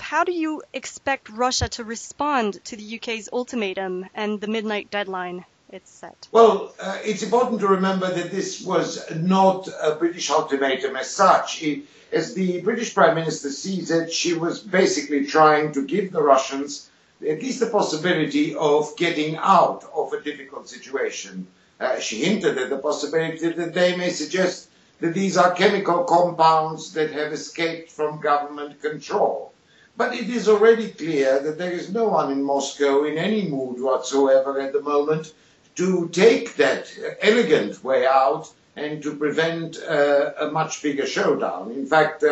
how do you expect Russia to respond to the UK's ultimatum and the midnight deadline it's set? Well, it's important to remember that this was not a British ultimatum as such. As the British Prime Minister sees it, she was basically trying to give the Russians at least the possibility of getting out of a difficult situation. She hinted at the possibility that they may suggest that these are chemical compounds that have escaped from government control. But it is already clear that there is no one in Moscow in any mood whatsoever at the moment to take that elegant way out and to prevent a much bigger showdown. In fact,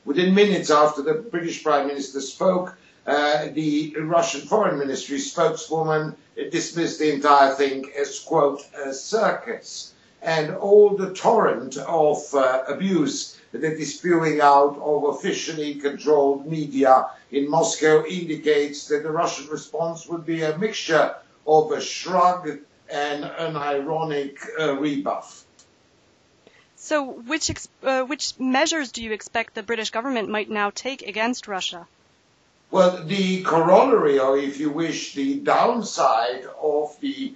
within minutes after the British Prime Minister spoke, the Russian Foreign Ministry spokeswoman dismissed the entire thing as, quote, a circus. And all the torrent of abuse that is spewing out of officially controlled media in Moscow indicates that the Russian response would be a mixture of a shrug and an ironic rebuff. So which measures do you expect the British government might now take against Russia? Well, the corollary, or if you wish, the downside of the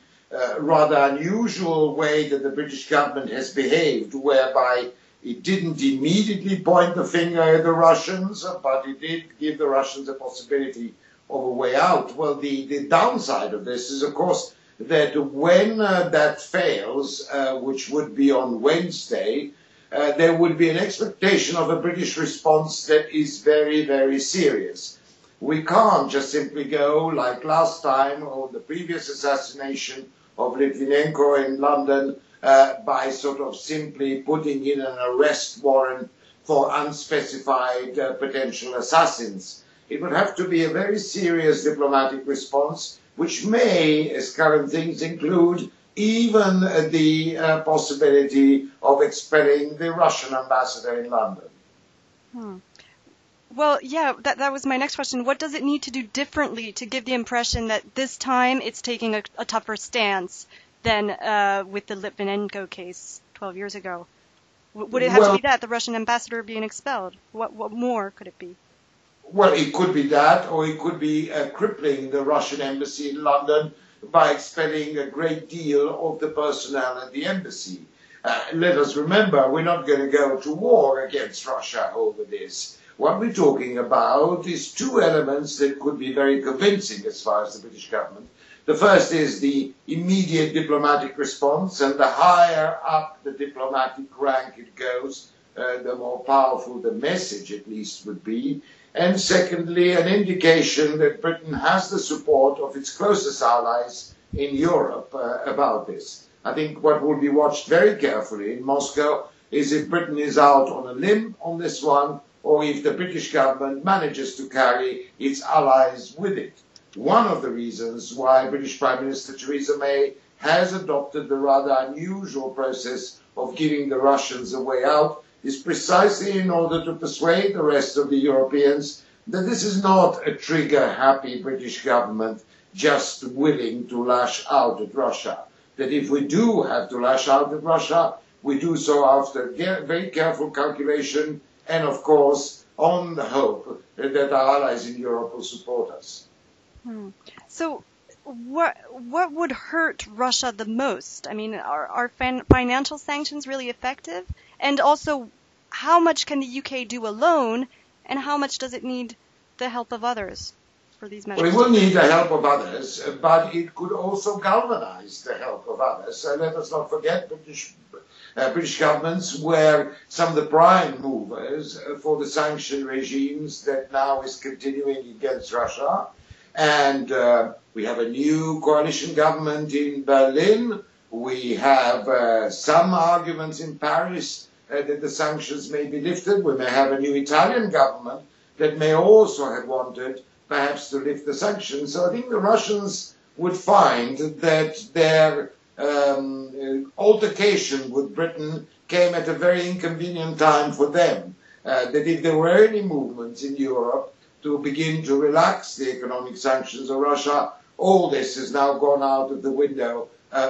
rather unusual way that the British government has behaved, whereby it didn't immediately point the finger at the Russians, but it did give the Russians a possibility of a way out. Well, the downside of this is, of course, that when that fails, which would be on Wednesday, there would be an expectation of a British response that is very, very serious. We can't just simply go like last time on the previous assassination of Litvinenko in London by sort of simply putting in an arrest warrant for unspecified potential assassins. It would have to be a very serious diplomatic response, which may, as current things include, even the possibility of expelling the Russian ambassador in London. Well, yeah, that was my next question. What does it need to do differently to give the impression that this time it's taking a tougher stance than with the Litvinenko case 12 years ago? Would it have to be that, the Russian ambassador being expelled? What more could it be? Well, it could be that, or it could be crippling the Russian embassy in London by expelling a great deal of the personnel at the embassy. Let us remember, we're not going to go to war against Russia over this. What we're talking about is two elements that could be very convincing as far as the British government. The first is the immediate diplomatic response, and the higher up the diplomatic rank it goes, the more powerful the message at least would be. And secondly, an indication that Britain has the support of its closest allies in Europe about this. I think what will be watched very carefully in Moscow is if Britain is out on a limb on this one, or if the British government manages to carry its allies with it. One of the reasons why British Prime Minister Theresa May has adopted the rather unusual process of giving the Russians a way out is precisely in order to persuade the rest of the Europeans that this is not a trigger-happy British government just willing to lash out at Russia. That if we do have to lash out at Russia, we do so after very careful calculation and, of course, on the hope that our allies in Europe will support us. So what would hurt Russia the most? I mean, are financial sanctions really effective? And also, how much can the UK do alone, and how much does it need the help of others for these measures? Well, it will need the help of others, but it could also galvanize the help of others. Let us not forget British governments were some of the prime movers for the sanction regimes that now is continuing against Russia. And we have a new coalition government in Berlin. We have some arguments in Paris that the sanctions may be lifted. We may have a new Italian government that may also have wanted perhaps to lift the sanctions. So I think the Russians would find that their altercation with Britain came at a very inconvenient time for them. That if there were any movements in Europe to begin to relax the economic sanctions of Russia, all this has now gone out of the window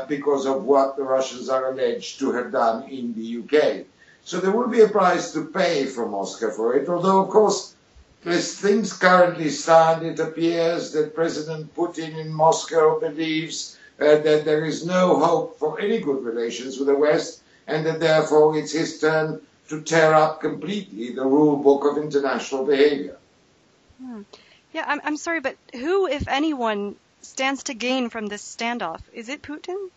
because of what the Russians are alleged to have done in the UK. So there will be a price to pay from Moscow for it, although, of course, As things currently stand, it appears that President Putin in Moscow believes that there is no hope for any good relations with the West, and that therefore it's his turn to tear up completely the rule book of international behavior. Yeah, I'm sorry, but who, if anyone, stands to gain from this standoff? Is it Putin?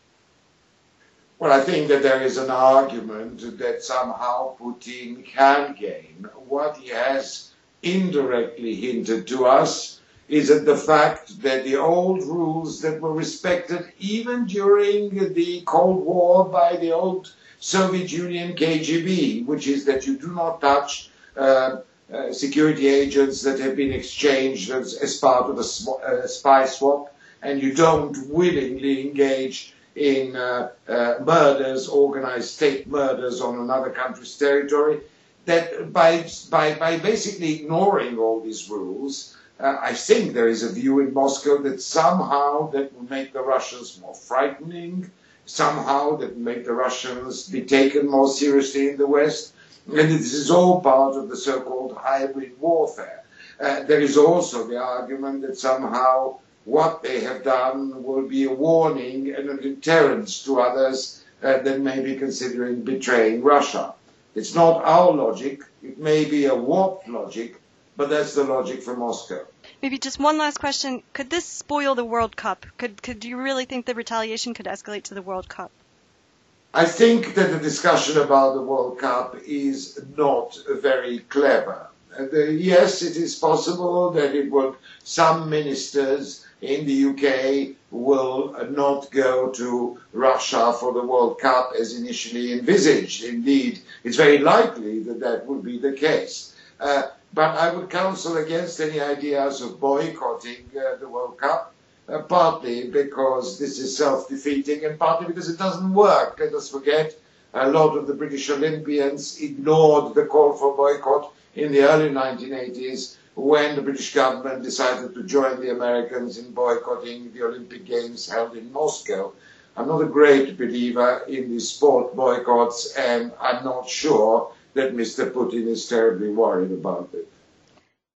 Well, I think that there is an argument that somehow Putin can gain. What he has indirectly hinted to us is that the fact that the old rules that were respected even during the Cold War by the old Soviet Union KGB, which is that you do not touch security agents that have been exchanged as part of a spy swap, and you don't willingly engage in murders, organized state murders on another country's territory, that by basically ignoring all these rules, I think there is a view in Moscow that somehow that will make the Russians more frightening, somehow that will make the Russians be taken more seriously in the West, and this is all part of the so-called hybrid warfare. There is also the argument that somehow what they have done will be a warning and a deterrent to others that may be considering betraying Russia. It's not our logic. It may be a warped logic, but that's the logic for Moscow. Maybe just one last question. Could this spoil the World Cup? Could you really think the retaliation could escalate to the World Cup? I think that the discussion about the World Cup is not very clever. Yes, it is possible that some ministers in the UK will not go to Russia for the World Cup as initially envisaged. Indeed, it's very likely that that would be the case. But I would counsel against any ideas of boycotting the World Cup, partly because this is self-defeating and partly because it doesn't work. Let us forget, a lot of the British Olympians ignored the call for boycott in the early 1980s when the British government decided to join the Americans in boycotting the Olympic Games held in Moscow. I'm not a great believer in these sport boycotts, and I'm not sure that Mr. Putin is terribly worried about it.